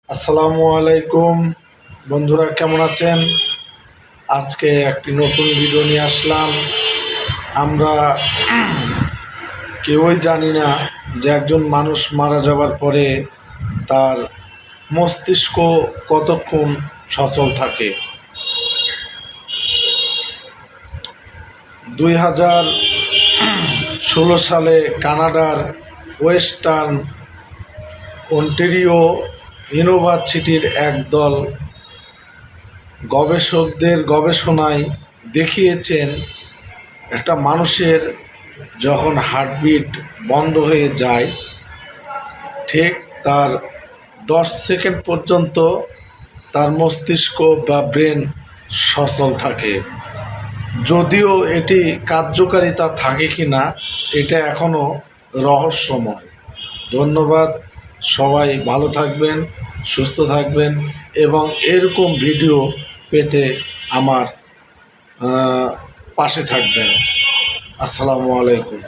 আসসালামু আলাইকুম বন্ধুরা, কেমন আছেন? আজকে একটি নতুন ভিডিও নিয়ে আসলাম। আমরা কেউই জানি না যে একজন মানুষ মারা যাবার পরে তার মস্তিষ্ক কতক্ষণ সচল থাকে। 2016 সালে কানাডার ওয়েস্টার্ন অন্টারিও ইউনিভার্সিটির একদল গবেষকদের গবেষণায় দেখিয়েছেন, একটা মানুষের যখন হার্টবিট বন্ধ হয়ে যায়, ঠিক তার 10 সেকেন্ড পর্যন্ত তার মস্তিষ্ক বা ব্রেন সচল থাকে। যদিও এটি কার্যকারিতা থাকে কি না এটা এখনও রহস্যময়। ধন্যবাদ। সবাই ভালো থাকবেন, সুস্থ থাকবেন এবং এরকম ভিডিও পেতে আমার পাশে থাকবেন। আসসালামু আলাইকুম।